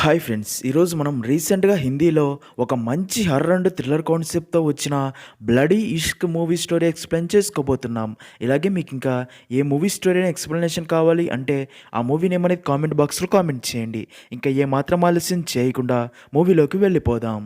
Hi friends, ఈరోజు మనం రీసెంట్గా హిందీలో ఒక మంచి హర్రర్ అండ్ థ్రిల్లర్ కాన్సెప్ట్తో వచ్చిన బ్లడీ ఇష్క్ మూవీ స్టోరీ ఎక్స్ప్లెయిన్ చేసుకోబోతున్నాం. ఇలాగే మీకు ఇంకా ఏ మూవీ స్టోరీ ఎక్స్ప్లెనేషన్ కావాలి అంటే ఆ మూవీ నేమ్ అనేది కామెంట్ బాక్స్లో కామెంట్ చేయండి. ఇంకా ఏ మాత్రం ఆలస్యం చేయకుండా మూవీలోకి వెళ్ళిపోదాం.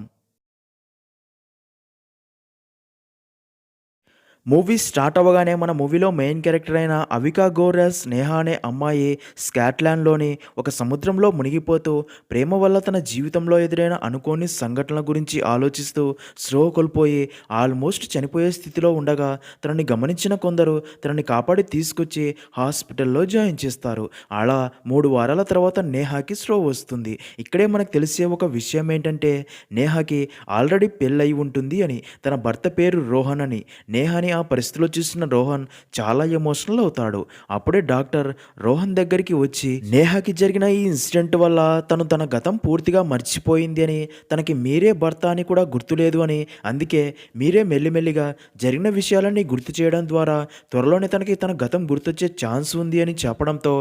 మూవీ స్టార్ట్ అవ్వగానే మన మూవీలో మెయిన్ క్యారెక్టర్ అయిన అవికా గోరస్ నేహా అనే అమ్మాయి స్కాట్లాండ్లోని ఒక సముద్రంలో మునిగిపోతూ ప్రేమ వల్ల తన జీవితంలో ఎదురైన అనుకోని సంఘటనల గురించి ఆలోచిస్తూ స్పృహ కోల్పోయి ఆల్మోస్ట్ చనిపోయే స్థితిలో ఉండగా తనని గమనించిన కొందరు తనని కాపాడి తీసుకొచ్చి హాస్పిటల్లో జాయిన్ చేస్తారు. అలా 3 వారాల తర్వాత నేహాకి స్పృహ వస్తుంది. ఇక్కడే మనకు తెలిసే ఒక విషయం ఏంటంటే నేహాకి ఆల్రెడీ పెళ్ళయి ఉంటుంది అని, తన భర్త పేరు రోహన్ అని. నేహాని ఆ పరిస్థితిలో చూసిన రోహన్ చాలా ఎమోషనల్ అవుతాడు. అప్పుడే డాక్టర్ రోహన్ దగ్గరికి వచ్చి నేహాకి జరిగిన ఈ ఇన్సిడెంట్ వల్ల తను తన గతం పూర్తిగా మర్చిపోయింది అని, తనకి మీరే భర్త అని కూడా గుర్తులేదు అని, అందుకే మీరే మెల్లిమెల్లిగా జరిగిన విషయాలన్నీ గుర్తు చేయడం ద్వారా త్వరలోనే తనకి తన గతం గుర్తొచ్చే ఛాన్స్ ఉంది అని చెప్పడంతో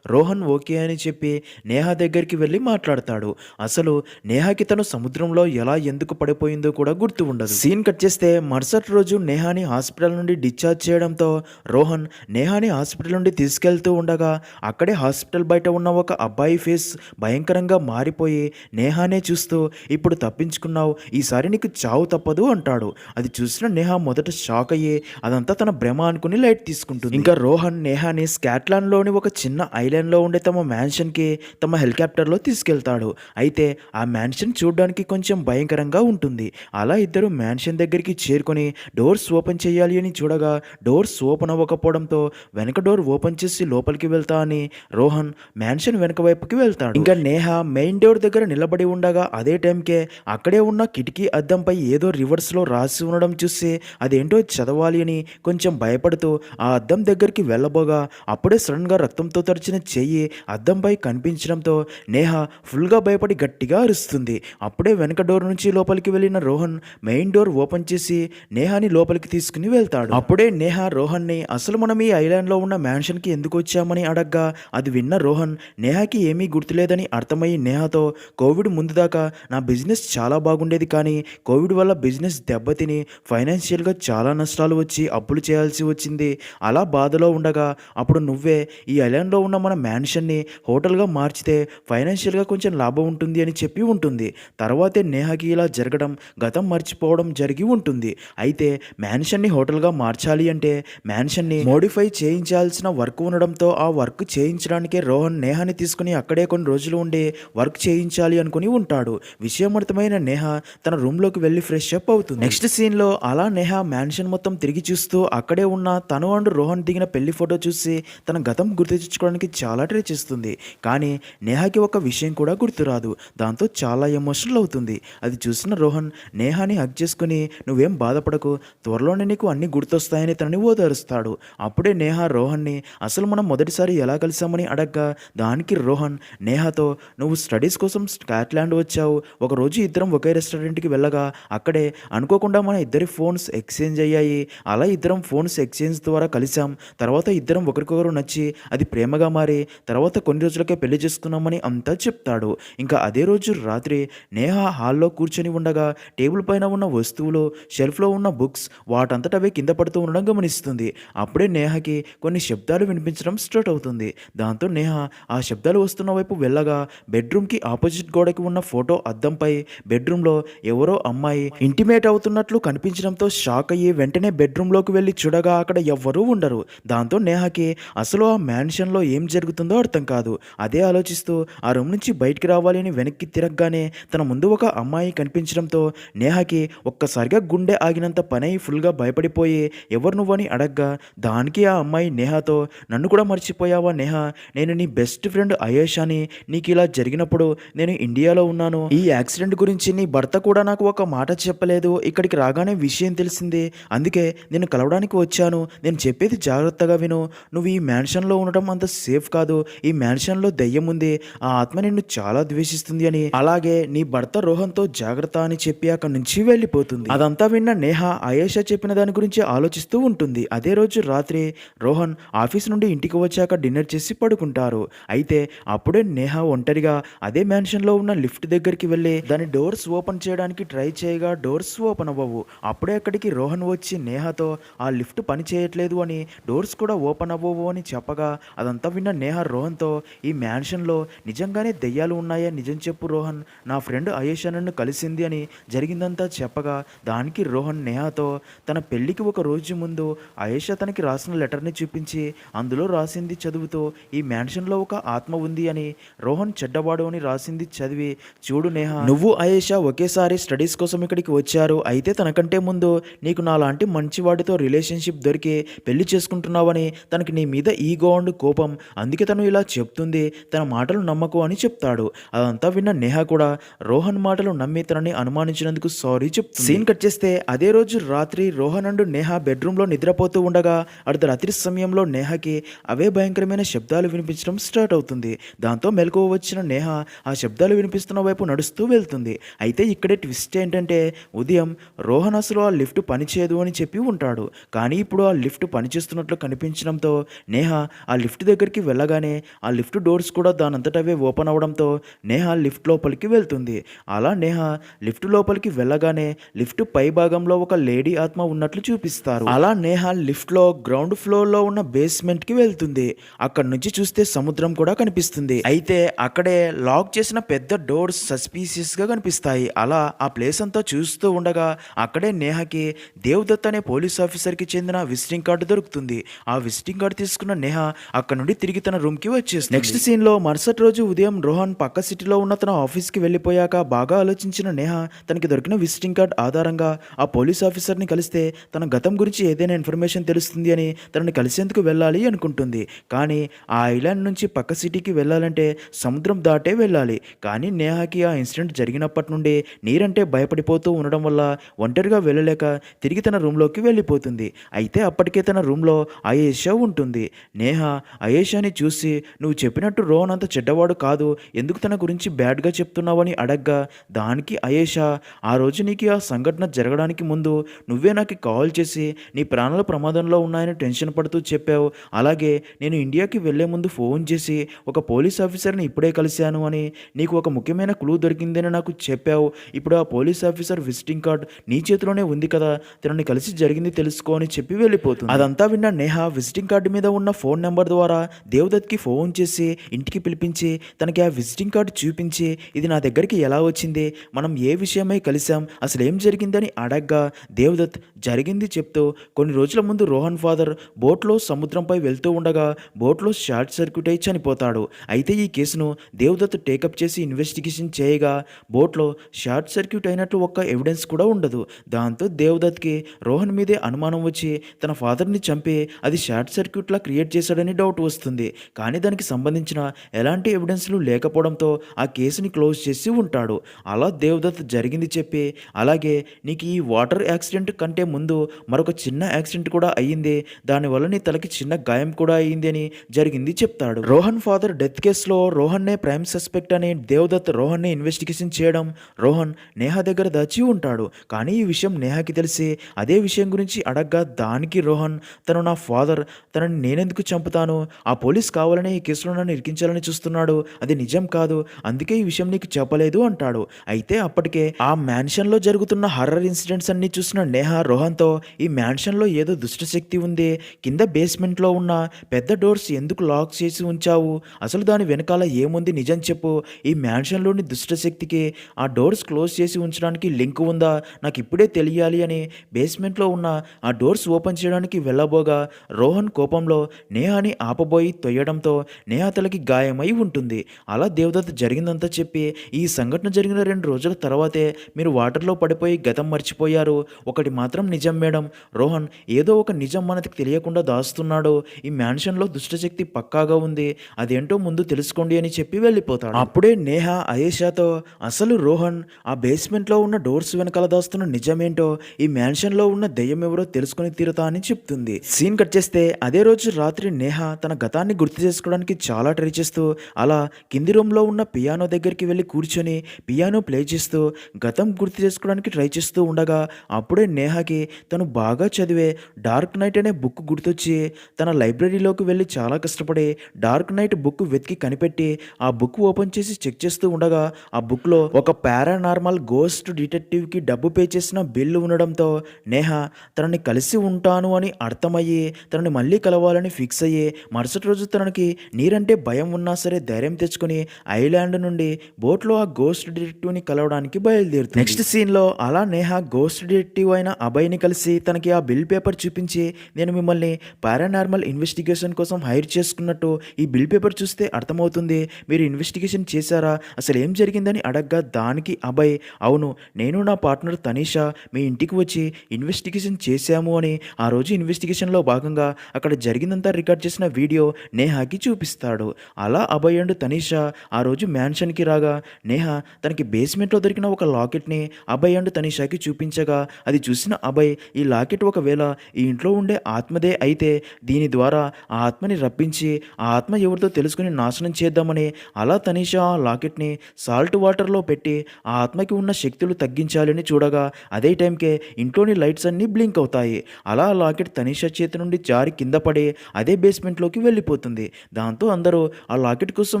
రోహన్ ఓకే అని చెప్పి నేహా దగ్గరికి వెళ్ళి మాట్లాడతాడు. అసలు నేహాకి తను సముద్రంలో ఎలా ఎందుకు పడిపోయిందో కూడా గుర్తు ఉండదు. సీన్ కట్ చేస్తే మరుసటి రోజు నేహాని హాస్పిటల్ నుండి డిశ్చార్జ్ చేయడంతో రోహన్ నేహాని హాస్పిటల్ నుండి తీసుకెళ్తూ ఉండగా అక్కడే హాస్పిటల్ బయట ఉన్న ఒక అబ్బాయి ఫేస్ భయంకరంగా మారిపోయి నేహానే చూస్తూ ఇప్పుడు తప్పించుకున్నావు, ఈసారి నీకు చావు తప్పదు అంటాడు. అది చూసిన నేహా మొదట షాక్ అయ్యి అదంతా తన భ్రమ అనుకుని లైట్ తీసుకుంటుంది. ఇంకా రోహన్ నేహాని స్కాట్లాండ్లోని ఒక చిన్న ఐలాండ్లో ఉండే తమ మ్యాన్షన్కి తమ హెలికాప్టర్లో తీసుకెళ్తాడు. అయితే ఆ మ్యాన్షన్ చూడడానికి కొంచెం భయంకరంగా ఉంటుంది. అలా ఇద్దరు మ్యాన్షన్ దగ్గరికి చేరుకొని డోర్స్ ఓపెన్ చేయాలి అని చూడగా డోర్స్ ఓపెన్ అవ్వకపోవడంతో వెనక డోర్ ఓపెన్ చేసి లోపలికి వెళ్తా అని రోహన్ మ్యాన్షన్ వెనక వైపుకి వెళ్తాడు. ఇంకా నేహా మెయిన్ డోర్ దగ్గర నిలబడి ఉండగా అదే టైంకే అక్కడే ఉన్న కిటికీ అద్దంపై ఏదో రివర్స్లో రాసి ఉండడం చూసి అదేంటో చదవాలి అని కొంచెం భయపడుతూ ఆ అద్దం దగ్గరికి వెళ్ళబోగా అప్పుడే సడన్గా రక్తంతో తడిచిన చెయ్యి అద్దంపై కనిపించడంతో నేహా ఫుల్గా భయపడి గట్టిగా అరుస్తుంది. అప్పుడే వెనక డోర్ నుంచి లోపలికి వెళ్ళిన రోహన్ మెయిన్ డోర్ ఓపెన్ చేసి నేహాని లోపలికి తీసుకుని వెళ్తాడు. అప్పుడే నేహా రోహన్ని అసలు మనం ఈ ఐలాండ్లో ఉన్న మ్యాన్షన్కి ఎందుకు వచ్చామని అడగ్గా అది విన్న రోహన్ నేహాకి ఏమీ గుర్తులేదని అర్థమయ్యి నేహాతో కోవిడ్ ముందు దాకా నా బిజినెస్ చాలా బాగుండేది, కానీ కోవిడ్ వల్ల బిజినెస్ దెబ్బతిని ఫైనాన్షియల్గా చాలా నష్టాలు వచ్చి అప్పులు చేయాల్సి వచ్చింది. అలా బాధలో ఉండగా అప్పుడు నువ్వే ఈ ఐలాండ్లో ఉన్న మన మ్యాన్షన్ని హోటల్గా మార్చితే ఫైనాన్షియల్గా కొంచెం లాభం ఉంటుంది అని చెప్పి ఉంటుంది. తర్వాతే నేహాకి ఇలా జరగడం, గతం మర్చిపోవడం జరిగి ఉంటుంది. అయితే మ్యాన్షన్ని హోటల్గా మార్చాలి అంటే మ్యాన్షన్ని మోడిఫై చేయించాల్సిన వర్క్ ఉండడంతో ఆ వర్క్ చేయించడానికే రోహన్ నేహాని తీసుకుని అక్కడే కొన్ని రోజులు ఉండి వర్క్ చేయించాలి అనుకుని ఉంటాడు. విషయం అర్థమైన నేహా తన రూమ్లోకి వెళ్ళి ఫ్రెష్ అప్ అవుతుంది. నెక్స్ట్ సీన్లో అలా నేహా మ్యాన్షన్ మొత్తం తిరిగి చూస్తూ అక్కడే ఉన్న తను అండ్ రోహన్ దిగిన పెళ్లి ఫోటో చూసి తన గతం గుర్తు తెచ్చుకోవడానికి చాలా ట్రై చేస్తుంది. కానీ నేహాకి ఒక విషయం కూడా గుర్తురాదు. దాంతో చాలా ఎమోషనల్ అవుతుంది. అది చూసిన రోహన్ నేహాని హగ్ చేసుకుని నువ్వేం బాధపడకు, త్వరలోనే నీకు అన్ని గుర్తొస్తాయని తనని ఓదారుస్తాడు. అప్పుడే నేహా రోహన్ని అసలు మనం మొదటిసారి ఎలా కలిసామని అడగ్గా దానికి రోహన్ నేహాతో నువ్వు స్టడీస్ కోసం స్కాట్లాండ్ వచ్చావు, ఒకరోజు ఇద్దరం ఒకే రెస్టారెంట్కి వెళ్ళగా అక్కడే అనుకోకుండా మన ఇద్దరి ఫోన్స్ ఎక్స్చేంజ్ అయ్యాయి, అలా ఇద్దరం ఫోన్స్ ఎక్స్చేంజ్ ద్వారా కలిసాం, తర్వాత ఇద్దరం ఒకరికొకరు నచ్చి అది ప్రేమగా మారి తర్వాత కొన్ని రోజులకే పెళ్లి చేసుకున్నామని అంతా చెప్తాడు. ఇంకా అదే రోజు రాత్రి నేహా హాల్లో కూర్చొని ఉండగా టేబుల్ పైన ఉన్న వస్తువులు, షెల్ఫ్లో ఉన్న బుక్స్ వాటంతట అవే కింద పడుతూ ఉండడం గమనిస్తుంది. అప్పుడే నేహాకి కొన్ని శబ్దాలు వినిపించడం స్టార్ట్ అవుతుంది. దాంతో నేహా ఆ శబ్దాలు వస్తున్న వైపు వెళ్ళగా బెడ్రూమ్కి ఆపోజిట్ గోడకి ఉన్న ఫోటో అద్దంపై బెడ్రూమ్లో ఎవరో అమ్మాయి ఇంటిమేట్ అవుతున్నట్లు కనిపించడంతో షాక్ అయ్యి వెంటనే బెడ్రూమ్లోకి వెళ్ళి చూడగా అక్కడ ఎవ్వరూ ఉండరు. దాంతో నేహాకి అసలు ఆ మ్యాన్షన్లో ఏం జరుగుతుందో అర్థం కాదు. అదే ఆలోచిస్తూ ఆ రూమ్ నుంచి బయటికి రావాలి అని వెనక్కి తిరగగానే తన ముందు ఒక అమ్మాయి కనిపించడంతో నేహాకి ఒక్కసారిగా గుండె ఆగినంత పనై ఫుల్గా భయపడిపోయి ఎవరు నువ్వని అడగ్గా దానికి ఆ అమ్మాయి నేహాతో నన్ను కూడా మర్చిపోయావా నేహా, నేను నీ బెస్ట్ ఫ్రెండ్ అయేషాని, నీకు ఇలా జరిగినప్పుడు నేను ఇండియాలో ఉన్నాను, ఈ యాక్సిడెంట్ గురించి నీ భర్త కూడా నాకు ఒక మాట చెప్పలేదు, ఇక్కడికి రాగానే విషయం తెలిసింది, అందుకే నేను కలవడానికి వచ్చాను, నేను చెప్పేది జాగ్రత్తగా విను, నువ్వు ఈ మ్యాన్షన్లో ఉండటం అంత సేఫ్ కాదు, ఈ మ్యాన్షన్లో దెయ్యం ఉంది, ఆ ఆత్మ నిన్ను చాలా ద్వేషిస్తుంది అని, అలాగే నీ భర్త రోహన్తో జాగ్రత్త అని చెప్పి అక్కడి నుంచి వెళ్ళిపోతుంది. అదంతా విన్న నేహా అయేషా చెప్పిన దాని గురించి గురించి ఆలోచిస్తూ ఉంటుంది. అదే రోజు రాత్రి రోహన్ ఆఫీస్ నుండి ఇంటికి వచ్చాక డిన్నర్ చేసి పడుకుంటారు. అయితే అప్పుడే నేహ ఒంటరిగా అదే మ్యాన్షన్లో ఉన్న లిఫ్ట్ దగ్గరికి వెళ్ళి దాని డోర్స్ ఓపెన్ చేయడానికి ట్రై చేయగా డోర్స్ ఓపెన్ అవ్వవు. అప్పుడే అక్కడికి రోహన్ వచ్చి నేహతో ఆ లిఫ్ట్ పని చేయట్లేదు అని, డోర్స్ కూడా ఓపెన్ అవ్వవు అని చెప్పగా అదంతా విన్న నేహ రోహన్తో ఈ మ్యాన్షన్లో నిజంగానే దెయ్యాలు ఉన్నాయా, నిజం చెప్పు రోహన్, నా ఫ్రెండ్ అయేషా నన్ను కలిసింది అని జరిగిందంతా చెప్పగా దానికి రోహన్ నేహాతో తన పెళ్లికి ఒక రోజు ముందు అయేషా తనకి రాసిన లెటర్ని చూపించి అందులో రాసింది చదువుతూ ఈ మ్యాన్షన్లో ఒక ఆత్మ ఉంది అని, రోహన్ చెడ్డవాడు అని రాసింది చదివి చూడు నేహ, నువ్వు అయేషా ఒకేసారి స్టడీస్ కోసం ఇక్కడికి వచ్చారు. అయితే తనకంటే ముందు నీకు నాలాంటి మంచివాడితో రిలేషన్షిప్ దొరికి పెళ్లి చేసుకుంటున్నావని తనకి నీ మీద ఈగో అండ్ కోపం, అందుకే తను ఇలా చెప్తుంది, తన మాటలు నమ్మకు అని చెప్తాడు. అదంతా విన్న నేహ కూడా రోహన్ మాటలు నమ్మి తనని అనుమానించినందుకు సారీ చెప్తుంది. సీన్ కట్ చేస్తే అదే రోజు రాత్రి రోహన్ అండ్ నేహ బెడ్రూమ్లో నిద్రపోతూ ఉండగా అర్ధరాత్రి సమయంలో నేహకి అవే భయంకరమైన శబ్దాలు వినిపించడం స్టార్ట్ అవుతుంది. దాంతో మెలకువ వచ్చిన నేహ ఆ శబ్దాలు వినిపిస్తున్న వైపు నడుస్తూ వెళ్తుంది. అయితే ఇక్కడే ట్విస్ట్ ఏంటంటే ఉదయం రోహన్ అసలు ఆ లిఫ్ట్ పనిచేయదు అని చెప్పి ఉంటాడు. కానీ ఇప్పుడు ఆ లిఫ్ట్ పనిచేస్తున్నట్లు కనిపించడంతో నేహ ఆ లిఫ్ట్ దగ్గరికి వెళ్ళగానే ఆ లిఫ్ట్ డోర్స్ కూడా దానంతటవే ఓపెన్ అవడంతో నేహ లిఫ్ట్ లోపలికి వెళ్తుంది. అలా నేహ లిఫ్ట్ లోపలికి వెళ్ళగానే లిఫ్ట్ పై భాగంలో ఒక లేడీ ఆత్మ ఉన్నట్లు చూపిస్తారు. అలా నేహ లిఫ్ట్ లో గ్రౌండ్ ఫ్లోర్ లో ఉన్న బేస్మెంట్ కి వెళ్తుంది. అక్కడ నుంచి చూస్తే సముద్రం కూడా కనిపిస్తుంది. అయితే అక్కడే లాక్ చేసిన పెద్ద డోర్స్ సస్పీషియస్ గా కనిపిస్తాయి. అలా ఆ ప్లేస్ అంతా చూస్తూ ఉండగా అక్కడే నేహకి దేవదత్ అనే పోలీస్ ఆఫీసర్ కి చెందిన విజిటింగ్ కార్డు దొరుకుతుంది. ఆ విజిటింగ్ కార్డు తీసుకున్న నేహ అక్కడ నుండి తిరిగి తన రూమ్ కి వచ్చేస్తుంది. నెక్స్ట్ సీన్ లో మరుసటి రోజు ఉదయం రోహన్ పక్క సిటీలో ఉన్న తన ఆఫీస్ కి వెళ్ళిపోయాక బాగా ఆలోచించిన నేహ తనకి దొరికిన విజిటింగ్ కార్డ్ ఆధారంగా ఆ పోలీస్ ఆఫీసర్ని కలిస్తే తన గతం గురించి ఏదైనా ఇన్ఫర్మేషన్ తెలుస్తుంది అని తనని కలిసేందుకు వెళ్ళాలి అనుకుంటుంది. కానీ ఆ ఐలాండ్ నుంచి పక్క సిటీకి వెళ్ళాలంటే సముద్రం దాటే వెళ్ళాలి. కానీ నేహాకి ఆ ఇన్సిడెంట్ జరిగినప్పటి నుండి నీరంటే భయపడిపోతూ ఉండడం వల్ల ఒంటరిగా వెళ్ళలేక తిరిగి తన రూమ్లోకి వెళ్ళిపోతుంది. అయితే అప్పటికే తన రూమ్లో అయేషా ఉంటుంది. నేహ అయేషాని చూసి నువ్వు చెప్పినట్టు రోహన్ అంత చెడ్డవాడు కాదు, ఎందుకు తన గురించి బ్యాడ్గా చెప్తున్నావని అడగ్గా దానికి అయేషా ఆ రోజు నీకు ఆ సంఘటన జరగడానికి ముందు నువ్వే నాకు కాల్ చేసి నీ ప్రాణాలు ప్రమాదంలో ఉన్నాయని టెన్షన్ పడుతూ చెప్పావు. అలాగే నేను ఇండియాకి వెళ్లే ముందు ఫోన్ చేసి ఒక పోలీస్ ఆఫీసర్ని ఇప్పుడే కలిశాను అని, నీకు ఒక ముఖ్యమైన క్లూ దొరికిందని నాకు చెప్పావు. ఇప్పుడు ఆ పోలీస్ ఆఫీసర్ విజిటింగ్ కార్డ్ నీ చేతిలోనే ఉంది కదా, తనని కలిసి జరిగింది తెలుసుకో అని చెప్పి వెళ్ళిపోతుంది. అదంతా విన్న నేహ విజిటింగ్ కార్డు మీద ఉన్న ఫోన్ నెంబర్ ద్వారా దేవదత్కి ఫోన్ చేసి ఇంటికి పిలిపించి తనకి ఆ విజిటింగ్ కార్డు చూపించి ఇది నా దగ్గరికి ఎలా వచ్చింది, మనం ఏ విషయమై కలిసాం, అసలు ఏం జరిగిందని అడగ్గా దేవదత్ జరిగింది చెప్తూ కొన్ని రోజుల ముందు రోహన్ ఫాదర్ బోట్లో సముద్రంపై వెళ్తూ ఉండగా బోట్లో షార్ట్ సర్క్యూట్ అయి చనిపోతాడు. అయితే ఈ కేసును దేవదత్ టేకప్ చేసి ఇన్వెస్టిగేషన్ చేయగా బోట్లో షార్ట్ సర్క్యూట్ అయినట్లు ఒక్క ఎవిడెన్స్ కూడా ఉండదు. దాంతో దేవదత్కి రోహన్ మీదే అనుమానం వచ్చి తన ఫాదర్ని చంపి అది షార్ట్ సర్క్యూట్లా క్రియేట్ చేశాడని డౌట్ వస్తుంది. కానీ దానికి సంబంధించిన ఎలాంటి ఎవిడెన్స్లు లేకపోవడంతో ఆ కేసుని క్లోజ్ చేసి ఉంటాడు. అలా దేవదత్ జరిగింది చెప్పి అలాగే నీకు ఈ వాటర్ యాక్సిడెంట్ కంటే ముందు మరొక చిన్న యాక్సిడెంట్ కూడా అయ్యింది, దానివల్ల నీ తలకి చిన్న గాయం కూడా అయ్యింది అని జరిగింది చెప్తాడు. రోహన్ ఫాదర్ డెత్ కేసులో రోహన్నే ప్రైమ్ సస్పెక్ట్ అని దేవదత్ రోహన్ని ఇన్వెస్టిగేషన్ చేయడం రోహన్ నేహ దగ్గర దాచి ఉంటాడు. కానీ ఈ విషయం నేహకి తెలిసి అదే విషయం గురించి అడగ్గా దానికి రోహన్ తను నా ఫాదర్, తనని నేనెందుకు చంపుతాను, ఆ పోలీస్ కావాలని ఈ కేసులో నన్ను ఇరికించాలని చూస్తున్నాడు, అది నిజం కాదు, అందుకే ఈ విషయం నీకు చెప్పలేదు అంటాడు. అయితే అప్పటికే ఆ మ్యాన్షన్లో జరుగుతున్న హర్రర్ ఇన్సిడెంట్స్ అన్ని చూసిన నేహ రోహన్తో ఈ మ్యాన్షన్లో ఏదో దుష్టశక్తి ఉంది, కింద బేస్మెంట్లో ఉన్న పెద్ద డోర్స్ ఎందుకు లాక్ చేసి ఉంచావు, అసలు దాని వెనకాల ఏముంది నిజం చెప్పు, ఈ మ్యాన్షన్లోని దుష్టశక్తికి ఆ డోర్స్ క్లోజ్ చేసి ఉంచడానికి లింక్ ఉందా, నాకు ఇప్పుడే తెలియాలి అని బేస్మెంట్లో ఉన్న ఆ డోర్స్ ఓపెన్ చేయడానికి వెళ్ళబోగా రోహన్ కోపంలో నేహాని ఆపబోయి తొయ్యడంతో నేహ తలకి గాయమై ఉంటుంది. అలా దేవదత్ జరిగిందంతా చెప్పి ఈ సంఘటన జరిగిన 2 రోజుల తర్వాతే మీరు వాటర్లో పడిపోయి గతం మర్చిపోయారు, ఒకటి మాత్రం నిజం మేడం, రోహన్ ఏదో ఒక నిజం మనకి తెలియకుండా దాస్తున్నాడు, ఈ మ్యాన్షన్లో దుష్టశక్తి పక్కాగా ఉంది, అదేంటో ముందు తెలుసుకోండి అని చెప్పి వెళ్ళిపోతాడు. అప్పుడే నేహ అయేషాతో అసలు రోహన్ ఆ బేస్మెంట్లో ఉన్న డోర్స్ వెనకాల దాస్తున్న నిజమేంటో, ఈ మ్యాన్షన్లో ఉన్న దెయ్యం ఎవరో తెలుసుకొని తీరుతా అని చెప్తుంది. సీన్ కట్ చేస్తే అదే రోజు రాత్రి నేహ తన గతాన్ని గుర్తు చేసుకోవడానికి చాలా ట్రై చేస్తూ అలా కింది రూమ్లో ఉన్న పియానో దగ్గరికి వెళ్ళి కూర్చొని పియానో ప్లే చేస్తూ గతం గుర్తు చేసుకోవడానికి ట్రై చేస్తూ ఉండగా అప్పుడే నేహకి తను తను బాగా చదివే డార్క్ నైట్ అనే బుక్ గుర్తొచ్చి తన లైబ్రరీలోకి వెళ్ళి చాలా కష్టపడి డార్క్ నైట్ బుక్ వెతికి కనిపెట్టి ఆ బుక్ ఓపెన్ చేసి చెక్ చేస్తూ ఉండగా ఆ బుక్లో ఒక పారానార్మల్ గోస్ట్ డిటెక్టివ్కి డబ్బు పే చేసిన బిల్లు ఉండడంతో నేహ తనని కలిసి ఉంటాను అని అర్థమయ్యి తనని మళ్ళీ కలవాలని ఫిక్స్ అయ్యి మరుసటి రోజు తనకి నీరంటే భయం ఉన్నా సరే ధైర్యం తెచ్చుకొని ఐలాండ్ నుండి బోట్లో ఆ గోస్ట్ డిటెక్టివ్ని కలవడానికి బయలుదేరుతుంది. నెక్స్ట్ సీన్లో అలా నేహ గోస్ట్ డిటెక్టివ్ అయిన అభయ్ని కలిసి తనకి ఆ బిల్ పేపర్ చూపించి నేను మిమ్మల్ని పారానార్మల్ ఇన్వెస్టిగేషన్ కోసం హైర్ చేసుకున్నట్టు ఈ బిల్ పేపర్ చూస్తే అర్థమవుతుంది, మీరు ఇన్వెస్టిగేషన్ చేశారా, అసలు ఏం జరిగిందని అడగ్గా దానికి అభయ్ అవును నేను నా పార్ట్నర్ తనీషా మీ ఇంటికి వచ్చి ఇన్వెస్టిగేషన్ చేశాము అని ఆ రోజు ఇన్వెస్టిగేషన్లో భాగంగా అక్కడ జరిగిందంతా రికార్డ్ చేసిన వీడియో నేహాకి చూపిస్తాడు. అలా అభయ్ అండ్ తనీషా ఆ రోజు మ్యాన్షన్కి రాగా నేహ తనకి బేస్మెంట్లో దొరికిన ఒక లాకెట్ని అభయ్ అండ్ తనీషాకి చూపించగా అది చూసిన అభయ్ ఈ లాకెట్ ఒకవేళ ఈ ఇంట్లో ఉండే ఆత్మదే అయితే దీని ద్వారా ఆ ఆత్మని రప్పించి ఆ ఆత్మ ఎవరితో తెలుసుకుని నాశనం చేద్దామని అలా తనీషా ఆ లాకెట్ని సాల్ట్ వాటర్లో పెట్టి ఆ ఆత్మకి ఉన్న శక్తులు తగ్గించాలని చూడగా అదే టైంకే ఇంట్లోని లైట్స్ అన్నీ బ్లింక్ అవుతాయి. అలా ఆ లాకెట్ తనీషా చేతి నుండి జారి కింద పడి అదే బేస్మెంట్లోకి వెళ్ళిపోతుంది. దాంతో అందరూ ఆ లాకెట్ కోసం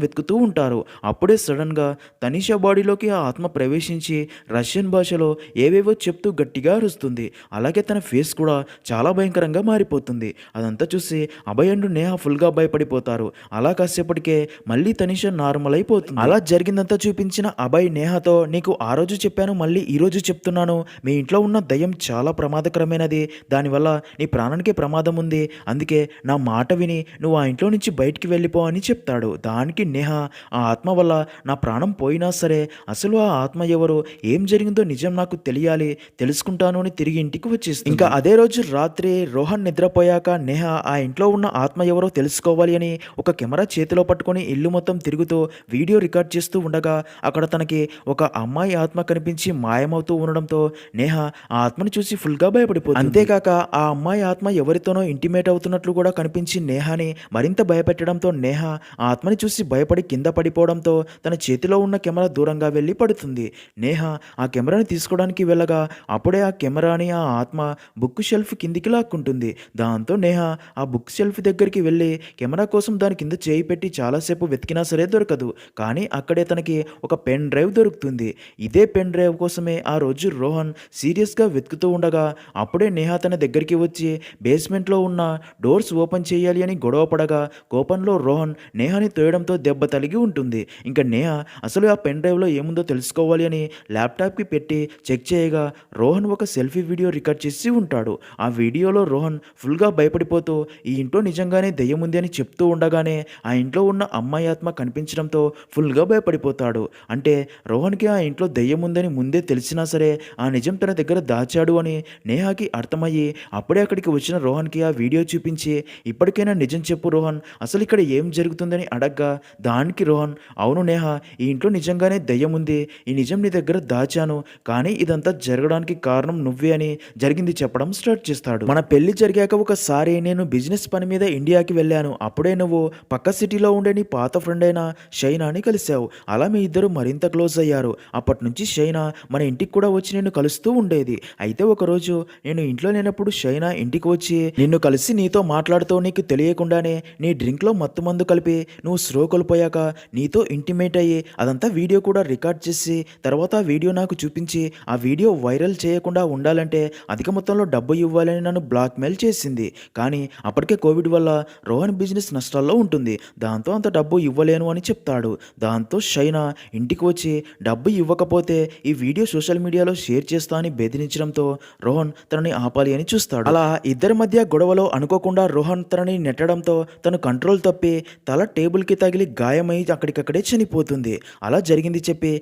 వెతుకుతూ ఉంటారు. అప్పుడే సడన్గా తనీషా బాడీలోకి ఆ ఆత్మ ప్రవేశించి రష్యన్ భాషలో ఏవేవో చెప్తూ గట్టిగా అరుస్తుంది. అలాగే తన ఫేస్ కూడా చాలా భయంకరంగా మారిపోతుంది. అదంతా చూసి అభయ్ అండ్ నేహ ఫుల్గా భయపడిపోతారు. అలా కాసేపటికే మళ్ళీ తనీషా నార్మల్ అయిపోతుంది. అలా జరిగిందంతా చూపించిన అభయ్ నేహతో నీకు ఆ రోజు చెప్పాను మళ్ళీ ఈ రోజు చెప్తున్నాను, మీ ఇంట్లో ఉన్న దయ్యం చాలా ప్రమాదకరమైనది, దానివల్ల నీ ప్రాణానికే ప్రమాదం ఉంది, అందుకే నా మాట విని నువ్వు ఆ ఇంట్లో నుంచి బయటికి వెళ్ళిపో అని చెప్తాడు. దానికి నేహ ఆ ఆత్మ వల్ల నా ప్రాణం పోయినా సరే అసలు ఆ ఆత్మ ఎవరో ఏం జరిగిందో నిజం నాకు తెలియాలి, తెలుసుకుంటాను అని తిరిగి ఇంటికి వచ్చేస్తుంది. ఇంకా అదే రోజు రాత్రి రోహన్ నిద్రపోయాక నేహ ఆ ఇంట్లో ఉన్న ఆత్మ ఎవరో తెలుసుకోవాలి అని ఒక కెమెరా చేతిలో పట్టుకొని ఇల్లు మొత్తం తిరుగుతూ వీడియో రికార్డ్ చేస్తూ ఉండగా అక్కడ తనకి ఒక అమ్మాయి ఆత్మ కనిపించి మాయమవుతూ ఉండడంతో నేహ ఆ ఆత్మని చూసి ఫుల్గా భయపడిపోతుంది. అంతేకాక ఆ అమ్మాయి ఆత్మ ఎవరితోనో ఇంటిమేట్ అవుతున్నట్లు కూడా కనిపించి నేహాని మరింత భయపెట్టడంతో నేహ ఆ ఆత్మని చూసి భయపడి కింద పడిపోవడంతో తన చేతిలో ఉన్న కెమెరా దూరంగా వెళ్ళి పడుతుంది. నేహ ఆ కెమెరాని తీసుకోవడానికి వెళ్ళగా అప్పుడే ఆ కెమెరాని ఆ ఆత్మ బుక్ షెల్ఫ్ కిందికి లాక్కుంటుంది. దాంతో నేహ ఆ బుక్ షెల్ఫ్ దగ్గరికి వెళ్ళి కెమెరా కోసం దాని కింద చేయి పెట్టి చాలాసేపు వెతికినా సరే దొరకదు. కానీ అక్కడే తనకి ఒక పెన్ డ్రైవ్ దొరుకుతుంది. ఇదే పెన్ డ్రైవ్ కోసమే ఆ రోజు రోహన్ సీరియస్గా వెతుకుతూ ఉండగా అప్పుడే నేహ తన దగ్గరికి వచ్చి బేస్మెంట్లో ఉన్న డోర్స్ ఓపెన్ చేయాలి అని గొడవ పడగా కోపంలో రోహన్ నేహాని తోయడంతో దెబ్బ తలిగి ఉంటుంది. ఇంకా నేహ అసలు ఆ పెన్ డ్రైవ్లో ఏముందో తెలుసుకోవాలి అని ల్యాప్టాప్కి పెట్టి చెక్ చేయగా రోహన్ ఒక సెల్ఫీ వీడియో రికార్డ్ చేసి ఉంటాడు. ఆ వీడియోలో రోహన్ ఫుల్గా భయపడిపోతూ ఈ ఇంట్లో నిజంగానే దెయ్యం ఉంది అని చెప్తూ ఉండగానే ఆ ఇంట్లో ఉన్న అమ్మాయి ఆత్మ కనిపించడంతో ఫుల్గా భయపడిపోతాడు. అంటే రోహన్కి ఆ ఇంట్లో దెయ్యం ఉందని ముందే తెలిసినా సరే ఆ నిజం తన దగ్గర దాచాడు అని నేహాకి అర్థమయ్యి అప్పుడే అక్కడికి వచ్చిన రోహన్కి ఆ వీడియో చూపించి ఇప్పటికైనా నిజం చెప్పు రోహన్, అసలు ఇక్కడ ఏం జరుగుతుందని అడగ్గా దానికి రోహన్ అవును నేహ ఈ ఇంట్లో నిజంగానే దెయ్యం ఉంది, ఈ నిజం నీ దగ్గర దాచాను, కానీ ఇదంతా జరగడానికి కారణం నువ్వే అని జరిగింది చెప్పడం స్టార్ట్ చేస్తాడు. మన పెళ్లి జరిగాక ఒకసారి నేను బిజినెస్ పని మీద ఇండియాకి వెళ్ళాను, అప్పుడే నువ్వు పక్క సిటీలో ఉండే నీ పాత ఫ్రెండ్ అయిన షైనాని కలిశావు, అలా మీ ఇద్దరు మరింత క్లోజ్ అయ్యారు. అప్పటి నుంచి షైనా మన ఇంటికి కూడా వచ్చి నిన్ను కలుస్తూ ఉండేది. అయితే ఒకరోజు నేను ఇంట్లో లేనప్పుడు షైనా ఇంటికి వచ్చి నిన్ను కలిసి నీతో మాట్లాడుతూ నీకు తెలియకుండానే నీ డ్రింక్లో మత్తు మందు కలిపి నువ్వు స్లో కోల్పోయాక నీతో ఇంటిమేట్ అయ్యి అదంతా వీడియో కూడా రికార్డ్ చేసి తర్వాత ఆ వీడియో నాకు చూపించి ఆ వీడియో వైరల్ చేయకుండా ఉండాలంటే అధిక మొత్తంలో డబ్బు ఇవ్వాలని నన్ను బ్లాక్మెయిల్ చేసింది. కానీ అప్పటికే కోవిడ్ వల్ల రోహన్ బిజినెస్ నష్టాల్లో ఉంటుంది, దాంతో అంత డబ్బు ఇవ్వలేను అని చెప్తాడు. దాంతో షైనా ఇంటికి వచ్చి డబ్బు ఇవ్వకపోతే ఈ వీడియో సోషల్ మీడియాలో షేర్ చేస్తా అని బెదిరించడంతో రోహన్ తనని ఆపాలి అని చూస్తాడు. అలా ఇద్దరి మధ్య గొడవలో అనుకోకుండా రోహన్ తనని నెట్టడంతో తను కంట్రోల్ తప్పి తల టేబుల్కి తగిలి గాయమై అక్కడికక్కడే చనిపోతుంది. అలా జరిగింది చెప్పి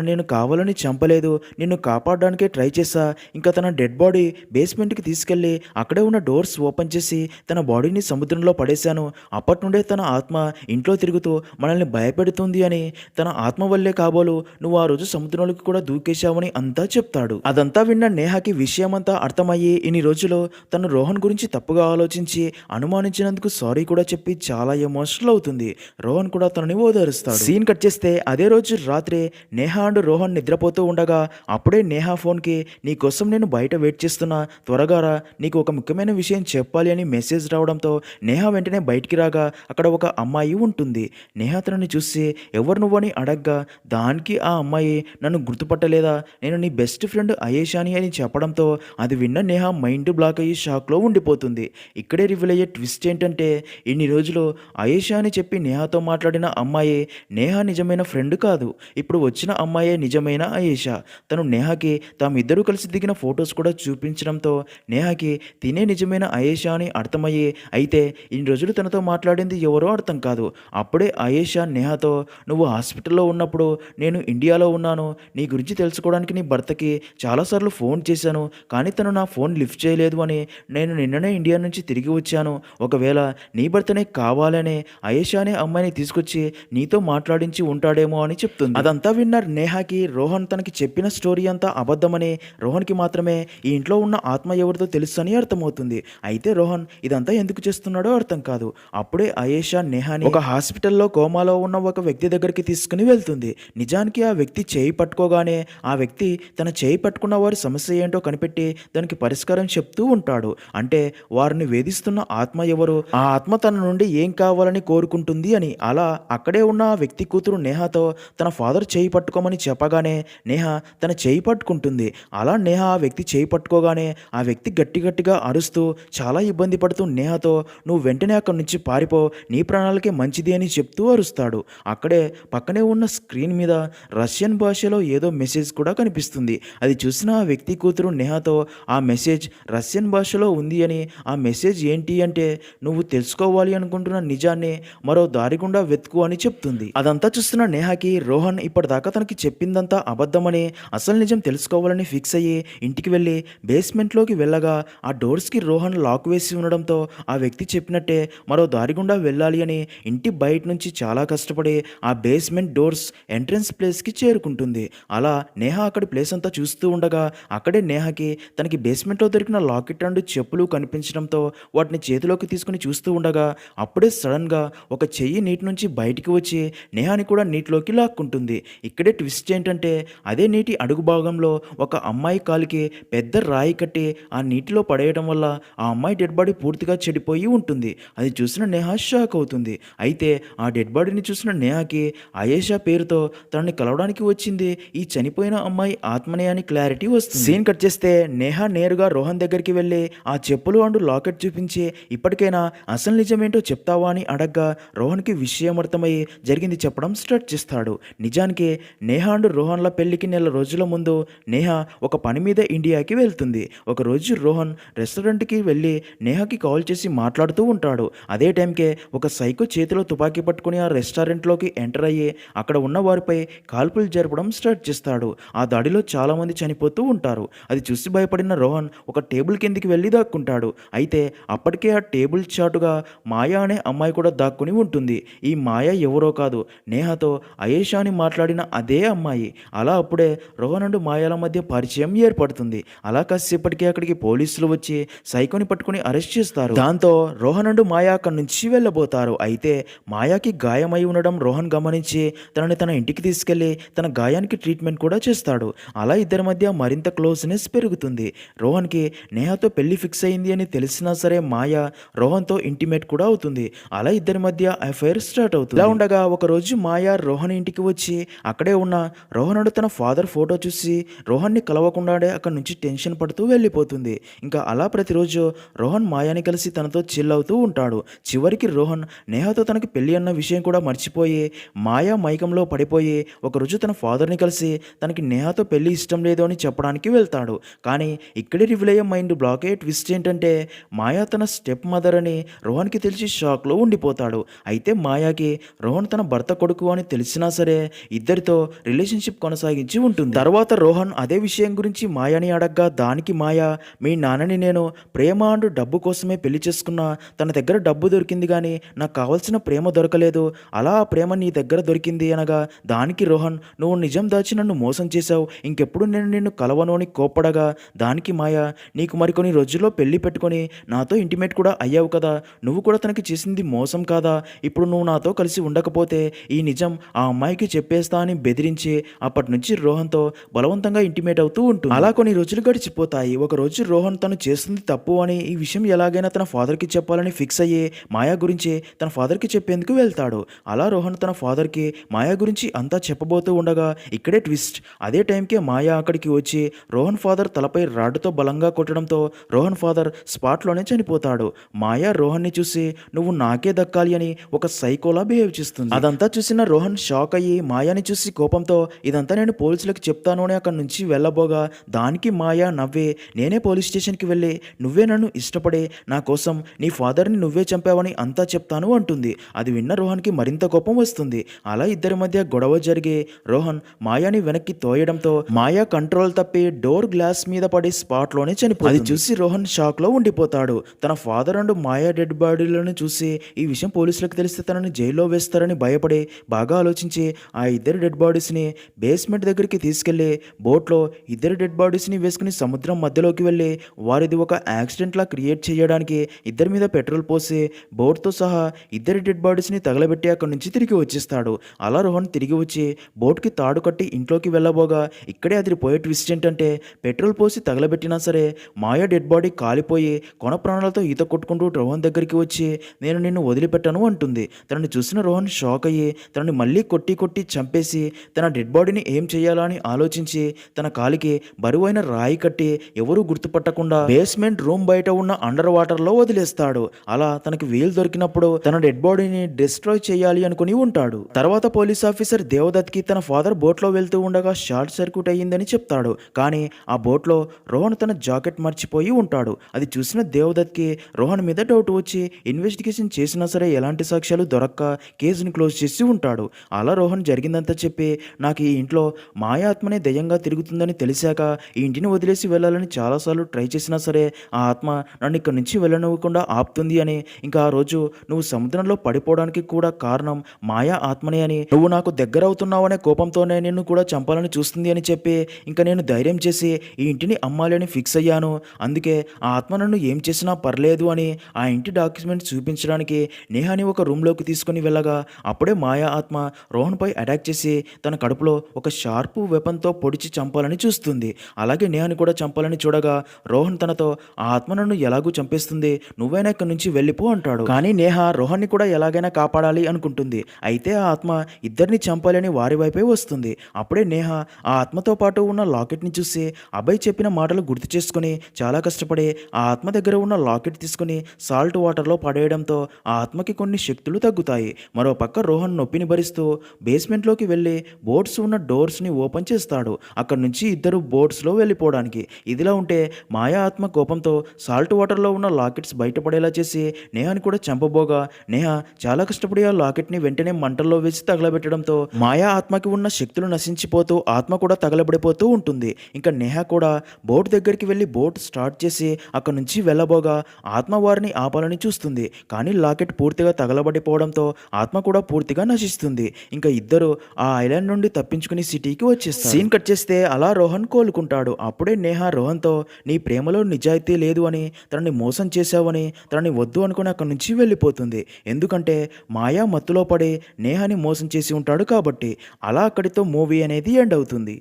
నేను కావాలని చంపలేదు, నిన్ను కాపాడడానికే ట్రై చేశా, ఇంకా తన డెడ్ బాడీ బేస్మెంట్కి తీసుకెళ్ళి అక్కడే ఉన్న డోర్స్ ఓపెన్ చేసి తన బాడీని సముద్రంలో పడేశాను, అప్పటి నుండే తన ఆత్మ ఇంట్లో తిరుగుతూ మనల్ని భయపెడుతుంది అని, తన ఆత్మ వల్లే కాబోలు నువ్వు ఆ రోజు సముద్రంలోకి కూడా దూకేశావని అంతా చెప్తాడు. అదంతా విన్న నేహాకి విషయమంతా అర్థమయ్యి ఇన్ని రోజులు తను రోహన్ గురించి తప్పుగా ఆలోచించి అనుమానించినందుకు సారీ కూడా చెప్పి చాలా ఎమోషనల్ అవుతుంది. రోహన్ కూడా తనని ఓదారుస్తాడు. సీన్ కట్ చేస్తే అదే రోజు రాత్రి నేహా అండ్ రోహన్ నిద్రపోతూ ఉండగా అప్పుడే నేహా ఫోన్కి నీ కోసం నేను బయట వెయిట్ చేస్తున్నాను చేస్తున్నా, త్వరగా రా, నీకు ఒక ముఖ్యమైన విషయం చెప్పాలి అని మెసేజ్ రావడంతో నేహ వెంటనే బయటికి రాగా అక్కడ ఒక అమ్మాయి ఉంటుంది. నేహ తనని చూసి ఎవరు నువ్వని అడగ్గా దానికి ఆ అమ్మాయి నన్ను గుర్తుపట్టలేదా, నేను నీ బెస్ట్ ఫ్రెండ్ అయేషాని అని చెప్పడంతో అది విన్న నేహ మైండ్ బ్లాక్ అయ్యి షాక్లో ఉండిపోతుంది. ఇక్కడే రివీల్ అయ్యే ట్విస్ట్ ఏంటంటే ఇన్ని రోజులు అయేషా అని చెప్పి నేహాతో మాట్లాడిన అమ్మాయి నేహ నిజమైన ఫ్రెండ్ కాదు. ఇప్పుడు వచ్చిన అమ్మాయే నిజమైన అయేషా. తను నేహాకి తామిద్దరూ కలిసి దిగిన ఫొటోస్ కూడా చూపించడంతో నేహాకి తినే నిజమైన అయేషా అని అర్థమయ్యి అయితే ఇన్ని రోజులు తనతో మాట్లాడింది ఎవరో అర్థం కాదు. అప్పుడే అయేషా నేహాతో నువ్వు హాస్పిటల్లో ఉన్నప్పుడు నేను ఇండియాలో ఉన్నాను, నీ గురించి తెలుసుకోవడానికి నీ భర్తకి చాలాసార్లు ఫోన్ చేశాను, కానీ తను నా ఫోన్ లిఫ్ట్ చేయలేదు అని, నేను నిన్ననే ఇండియా నుంచి తిరిగి వచ్చాను, ఒకవేళ నీ భర్తనే కావాలనే అయేషా అనే అమ్మాయిని తీసుకొచ్చి నీతో మాట్లాడించి ఉంటాడేమో అని చెప్తుంది. అదంతా విన్న నేహాకి రోహన్ తనకి చెప్పిన స్టోరీ అంతా అబద్ధమని, రోహన్కి మాత్రమే ఈ ఇంట్లో ఉన్న ఆత్మ ఎవరితో తెలుసు అని అర్థమవుతుంది. అయితే రోహన్ ఇదంతా ఎందుకు చేస్తున్నాడో అర్థం కాదు. అప్పుడే అయేషా నేహాని ఒక హాస్పిటల్లో కోమాలో ఉన్న ఒక వ్యక్తి దగ్గరికి తీసుకుని వెళ్తుంది. నిజానికి ఆ వ్యక్తి చేయి పట్టుకోగానే ఆ వ్యక్తి తన చేయి పట్టుకున్న వారి సమస్య ఏంటో కనిపెట్టి దానికి పరిష్కారం చెప్తూ ఉంటాడు. అంటే వారిని వేధిస్తున్న ఆత్మ ఎవరు, ఆ ఆత్మ తన నుండి ఏం కావాలని కోరుకుంటుంది అని. అలా అక్కడే ఉన్న ఆ వ్యక్తి కూతురు నేహాతో తన ఫాదర్ చేయి పట్టుకోమని చెప్పగానే నేహ తన చేయి పట్టుకుంటుంది. అలా నేహ ఆ వ్యక్తి చేయి పట్టుకోగానే ఆ వ్యక్తి గట్టిగా అరుస్తూ చాలా ఇబ్బంది పడుతూ నేహతో నువ్వు వెంటనే అక్కడి నుంచి పారిపో, నీ ప్రాణాలకే మంచిది అని చెప్తూ అరుస్తాడు. అక్కడే పక్కనే ఉన్న స్క్రీన్ మీద రష్యన్ భాషలో ఏదో మెసేజ్ కూడా కనిపిస్తుంది. అది చూసిన ఆ వ్యక్తి కూతురు నేహాతో ఆ మెసేజ్ రష్యన్ భాషలో ఉంది అని, ఆ మెసేజ్ ఏంటి అంటే నువ్వు తెలుసుకోవాలి అనుకుంటున్న నిజాన్ని మరో దారి గుండా వెతుకు అని చెప్తుంది. అదంతా చూస్తున్న నేహాకి రోహన్ ఇప్పటిదాకా తనకి చెప్పిందంతా అబద్ధమని, అసలు నిజం తెలుసుకోవాలని ఫిక్స్ అయ్యి ఇంటికి వెళ్ళి బేస్మెంట్లోకి వెళ్ళగా ఆ డోర్స్కి రోహన్ లాక్ వేసి ఉండడంతో ఆ వ్యక్తి చెప్పినట్టే మరో దారి గుండా వెళ్ళాలి అని ఇంటి బయట నుంచి చాలా కష్టపడి ఆ బేస్మెంట్ డోర్స్ ఎంట్రన్స్ ప్లేస్కి చేరుకుంటుంది. అలా నేహ అక్కడి ప్లేస్ అంతా చూస్తూ ఉండగా అక్కడే నేహకి తనకి బేస్మెంట్లో దొరికిన లాకెట్ అండ్ చెప్పులు కనిపించడంతో వాటిని చేతిలోకి తీసుకుని చూస్తూ ఉండగా అప్పుడే సడన్గా ఒక చెయ్యి నీటి నుంచి బయటికి వచ్చి నేహాని కూడా నీటిలోకి లాక్కుంటుంది. ఇక్కడే ట్విస్ట్ ఏంటంటే అదే నీటి అడుగు భాగంలో ఒక అమ్మాయి కాలికి పెద్ద రాయి కట్టి ఆ నీటిలో పడేయడం వల్ల ఆ అమ్మాయి డెడ్ బాడీ పూర్తిగా చెడిపోయి ఉంటుంది. అది చూసిన నేహా షాక్ అవుతుంది. అయితే ఆ డెడ్ బాడీని చూసిన నేహాకి అయేషా పేరుతో తనని కలవడానికి వచ్చింది ఈ చనిపోయిన అమ్మాయి ఆత్మనే అని క్లారిటీ వస్తుంది. సీన్ కట్ చేస్తే నేహా నేరుగా రోహన్ దగ్గరికి వెళ్ళి ఆ చెప్పులు అండ్ లాకెట్ చూపించి ఇప్పటికైనా అసలు నిజమేంటో చెప్తావా అని అడగ్గా రోహన్కి విషయం అర్థమయ్యి జరిగింది చెప్పడం స్టార్ట్ చేస్తాడు. నిజానికి నేహా అండ్ రోహన్ల పెళ్లికి నెల రోజుల ముందు నేహా ఒక పని మీద ఇండియాకి వెళ్తుంది. ఒకరోజు రోహన్ రెస్టారెంట్కి వెళ్ళి నేహాకి కాల్ చేసి మాట్లాడుతూ ఉంటాడు. అదే టైంకే ఒక సైకో చేతిలో తుపాకీ పట్టుకుని ఆ రెస్టారెంట్లోకి ఎంటర్ అయ్యి అక్కడ ఉన్న వారిపై కాల్పులు జరపడం స్టార్ట్ చేస్తాడు. ఆ దాడిలో చాలామంది చనిపోతూ ఉంటారు. అది చూసి భయపడిన రోహన్ ఒక టేబుల్ కిందికి వెళ్ళి దాక్కుంటాడు. అయితే అప్పటికే ఆ టేబుల్ చాటుగా మాయా అనే అమ్మాయి కూడా దాక్కుని ఉంటుంది. ఈ మాయా ఎవరో కాదు, నేహాతో అయేషాని మాట్లాడిన అదే అమ్మాయి. అలా అప్పుడే రోహన్ అండ్ మాయాల మధ్య పరిచయం ఏర్పడుతుంది. అలా కాసేపటికి అక్కడికి పోలీసులు వచ్చి సైకోని పట్టుకుని అరెస్ట్ చేస్తారు. దాంతో రోహన్ అండ్ మాయా అక్కడి నుంచి వెళ్ళబోతారు. అయితే మాయాకి గాయమై ఉండడం రోహన్ గమనించి తనని తన ఇంటికి తీసుకెళ్లి తన గాయానికి ట్రీట్మెంట్ కూడా చేస్తాడు. అలా ఇద్దరి మధ్య మరింత క్లోజ్నెస్ పెరుగుతుంది. రోహన్కి నేహాతో పెళ్లి ఫిక్స్ అయింది అని తెలిసినా సరే మాయా రోహన్తో ఇంటిమేట్ కూడా అవుతుంది. అలా ఇద్దరి మధ్య అఫైర్ స్టార్ట్ అవుతుంది. ఇలా ఉండగా ఒకరోజు మాయా రోహన్ ఇంటికి వచ్చి అక్కడే ఉన్న రోహనుడు తన ఫాదర్ ఫోటో చూసి రోహన్ని కలవకుండానే అక్కడి నుంచి టెన్షన్ పడుతూ వెళ్ళిపోతుంది. ఇంకా అలా ప్రతిరోజు రోహన్ మాయాని కలిసి తనతో చిల్ అవుతూ ఉంటాడు. చివరికి రోహన్ నేహాతో తనకి పెళ్లి అన్న విషయం కూడా మర్చిపోయి మాయా మైకంలో పడిపోయి ఒకరోజు తన ఫాదర్ని కలిసి తనకి నేహాతో పెళ్లి ఇష్టం లేదు అని చెప్పడానికి వెళ్తాడు. కానీ ఇక్కడే రివీల్ అయ్యే మైండ్ బ్లాక్ అయ్యే ట్విస్ట్ ఏంటంటే మాయా తన స్టెప్ మదర్ అని రోహన్కి తెలిసి షాక్లో ఉండిపోతాడు. అయితే మాయాకి రోహన్ తన భర్త కొడుకు అని తెలిసినా సరే ఇద్దరితో రిలేషన్షిప్ కొనసాగించి ఉంటుంది. తర్వాత రోహన్ అదే విషయం గురించి మాయాని అడగ్గా దానికి మాయా మీ నాన్నని నేను ప్రేమ అండ్ డబ్బు కోసమే పెళ్లి చేసుకున్నా, తన దగ్గర డబ్బు దొరికింది కానీ నాకు కావాల్సిన ప్రేమ దొరకలేదు, అలా ఆ ప్రేమ నీ దగ్గర దొరికింది అనగా దానికి రోహన్ నువ్వు నిజం దాచి నన్ను మోసం చేశావు, ఇంకెప్పుడు నేను నిన్ను కలవను అని కోప్పడగా దానికి మాయా నీకు మరికొన్ని రోజుల్లో పెళ్లి పెట్టుకొని నాతో ఇంటిమేట్ కూడా అయ్యావు కదా, నువ్వు కూడా తనకి చేసింది మోసం కాదా, ఇప్పుడు నువ్వు నాతో కలిసి ఉండకపోతే ఈ నిజం ఆ అమ్మాయికి చెప్పేస్తా అని బెదిరించి అప్పటి నుంచి రోహన్తో బలవంతంగా ఇంటిమేట్ అవుతూ ఉంటుంది. అలా కొన్ని రోజులు గడిచిపోతాయి. అవుతాయి. ఒకరోజు రోహన్ తను చేస్తుంది తప్పు అని, ఈ విషయం ఎలాగైనా తన ఫాదర్‌కి చెప్పాలని ఫిక్స్ అయ్యి మాయా గురించి తన ఫాదర్‌కి చెప్పేందుకు వెళ్తాడు. అలా రోహన్ తన ఫాదర్‌కి మాయా గురించి అంతా చెప్పబోతూ ఉండగా ఇక్కడే ట్విస్ట్. అదే టైంకే మాయా అక్కడికి వచ్చి రోహన్ ఫాదర్ తలపై రాడ్డుతో బలంగా కొట్టడంతో రోహన్ ఫాదర్ స్పాట్‌లోనే చనిపోతాడు. మాయా రోహన్‌ని చూసి నువ్వు నాకే దక్కాలి అని ఒక సైకోలా బిహేవ్ చేస్తుంది. అదంతా చూసిన రోహన్ షాక్ అయ్యి మాయాని చూసి కోపంతో ఇదంతా నేను పోలీసులకు చెప్తాను అని అక్కడి నుంచి వెళ్ళబోగా దానికి మాయా నవ్వే నేనే పోలీస్ స్టేషన్‌కి వెళ్ళి నువ్వే నన్ను ఇష్టపడే నా కోసం నీ ఫాదర్‌ని నువ్వే చంపావని అంతా చెప్తాను అంటుంది. అది విన్న రోహన్‌కి మరింత కోపం వస్తుంది. అలా ఇద్దరి మధ్య గొడవ జరిగి రోహన్ మాయాని వెనక్కి తోయడంతో మాయా కంట్రోల్ తప్పి డోర్ గ్లాస్ మీద పడి స్పాట్‌లోనే చనిపోతుంది. అది చూసి రోహన్ షాక్‌లో ఉండిపోతాడు. తన ఫాదర్ అండ్ మాయా డెడ్ బాడీలను చూసి ఈ విషయం పోలీసులకు తెలిస్తే తనని జైల్లో వేస్తారని భయపడి బాగా ఆలోచించి ఆ ఇద్దరి డెడ్ బాడీస్‌ని బేస్మెంట్ దగ్గరికి తీసుకెళ్లి బోట్‌లో ఇద్దరి డెడ్ బాడీస్‌ని వేసుకుని సముద్రం మధ్యలోకి వెళ్ళి వారిది ఒక యాక్సిడెంట్‌లా క్రియేట్ చేయడానికి ఇద్దరి మీద పెట్రోల్ పోసి బోట్‌తో సహా ఇద్దరి డెడ్ బాడీస్‌ని తగలబెట్టి అక్కడి నుంచి తిరిగి వచ్చేస్తాడు. అలా రోహన్ తిరిగి వచ్చి బోట్‌కి తాడు కట్టి ఇంట్లోకి వెళ్ళబోగా ఇక్కడే అదిరిపోయే ట్విస్ట్ ఏంటంటే పెట్రోల్ పోసి తగలబెట్టినా సరే మాయా డెడ్ బాడీ కాలిపోయి కొన ప్రాణాలతో ఈత కొట్టుకుంటూ రోహన్ దగ్గరికి వచ్చి నేను నిన్ను వదిలిపెట్టను అంటుంది. తనని చూసిన రోహన్ షాక్ అయ్యి తనని మళ్ళీ కొట్టి కొట్టి చంపేసి తన డెడ్ బాడీని ఏం చేయాలా అని ఆలోచించి తన కాలికి బరువైన రాయి కట్టి ఎవరూ గుర్తుపట్టకుండా బేస్మెంట్ రూమ్ బయట ఉన్న అండర్ వాటర్లో వదిలేస్తాడు. అలా తనకి వీలు దొరికినప్పుడు తన డెడ్ బాడీని డిస్ట్రాయ్ చేయాలి అనుకుని ఉంటాడు. తర్వాత పోలీస్ ఆఫీసర్ దేవదత్కి తన ఫాదర్ బోట్లో వెళ్తూ ఉండగా షార్ట్ సర్క్యూట్ అయ్యిందని చెప్తాడు. కానీ ఆ బోట్లో రోహన్ తన జాకెట్ మర్చిపోయి ఉంటాడు. అది చూసిన దేవదత్కి రోహన్ మీద డౌట్ వచ్చి ఇన్వెస్టిగేషన్ చేసినా సరే ఎలాంటి సాక్ష్యాలు దొరక్క కేసుని క్లోజ్ చేసి ఉంటాడు. అలా రోహన్ జరిగిందంతా చెప్పి నాకు ఈ ఇంట్లో మాయా ఆత్మనే దయ్యంగా తిరుగుతుందని తెలిసాక ఈ ఇంటిని వదిలేసి వెళ్ళాలని చాలాసార్లు ట్రై చేసినా సరే ఆ ఆత్మ నన్ను ఇక్కడి నుంచి వెళ్ళనివ్వకుండా ఆపుతుంది అని, ఇంకా ఆ రోజు నువ్వు సముద్రంలో పడిపోవడానికి కూడా కారణం మాయా ఆత్మనే అని, నువ్వు నాకు దగ్గర అవుతున్నావనే కోపంతోనే నిన్ను కూడా చంపాలని చూస్తుంది అని చెప్పి ఇంకా నేను ధైర్యం చేసి ఈ ఇంటిని అమ్మాలి అని ఫిక్స్ అయ్యాను. అందుకే ఆ ఆత్మ నన్ను ఏం చేసినా పర్లేదు అని ఆ ఇంటి డాక్యుమెంట్స్ చూపించడానికి నేహాని ఒక రూమ్లోకి తీసుకుని వెళ్ళగా అప్పుడే మాయా ఆత్మ రోహన్పై అటాక్ చేసి తన కడుపులో ఒక షార్పు వెపన్తో పొడిచి చంపాలని చూస్తుంది. అలాగే నేహాని కూడా చంపాలని చూడగా రోహన్ తనతో ఆ ఆత్మ నన్ను ఎలాగూ చంపేస్తుంది, నువ్వైనా ఇక్కడి నుంచి వెళ్ళిపో అంటాడు. కానీ నేహ రోహన్ని కూడా ఎలాగైనా కాపాడాలి అనుకుంటుంది. అయితే ఆ ఆత్మ ఇద్దరిని చంపాలని వారి వైపే వస్తుంది. అప్పుడే నేహ ఆ ఆత్మతో పాటు ఉన్న లాకెట్ని చూసి అభయ్ చెప్పిన మాటలు గుర్తు చేసుకుని చాలా కష్టపడి ఆ ఆత్మ దగ్గర ఉన్న లాకెట్ తీసుకుని సాల్ట్ వాటర్లో పడేయడంతో ఆ ఆత్మకి కొన్ని శక్తులు తగ్గుతాయి. మరో పక్క రోహన్ నొప్పిని భరిస్తూ బేస్మెంట్లోకి వెళ్ళి బోట్స్ ఉన్న డోర్స్ని ఓపెన్ చేస్తాడు. అక్కడి నుంచి ఇద్దరు బోట్స్లో వెళ్ళిపోవడానికి. ఇదిలా ఉంటే మాయా ఆత్మ కోపంతో సాల్ట్ వాటర్లో ఉన్న లాకెట్స్ బయటపడేలా చేసి నేహాని కూడా చంపబోగా నేహ చాలా కష్టపడి ఆ లాకెట్ని వెంటనే మంటల్లో వేసి తగలబెట్టడంతో మాయా ఆత్మకి ఉన్న శక్తులు నశించిపోతూ ఆత్మ కూడా తగలబడిపోతూ ఉంటుంది. ఇంకా నేహ కూడా బోట్ దగ్గరికి వెళ్ళి బోట్ స్టార్ట్ చేసి అక్కడి నుంచి వెళ్ళబోగా ఆత్మ వారిని ఆపాలని చూస్తుంది. కానీ లాకెట్ పూర్తిగా తగలబడిపోవడంతో ఆత్మ కూడా పూర్తిగా నశిస్తుంది. ఇంకా ఇద్దరు ఆ ఐలాండ్ నుండి తప్పించుకుని సిటీకి వచ్చేస్తారు. సీన్ కట్ చేస్తే అలా రోహన్ కోలుకుంటాడు. అప్పుడే నేహ రోహన్తో నీ ప్రేమలో నిజాయితీ లేదు అని, తనని మోసం చేశావని, తనని వద్దు అనుకుని అక్కడి నుంచి వెళ్ళిపోతుంది. ఎందుకంటే మాయా మత్తులో పడి నేహాని మోసం చేసి ఉంటాడు కాబట్టి. అలా అక్కడితో మూవీ అనేది ఎండ్ అవుతుంది.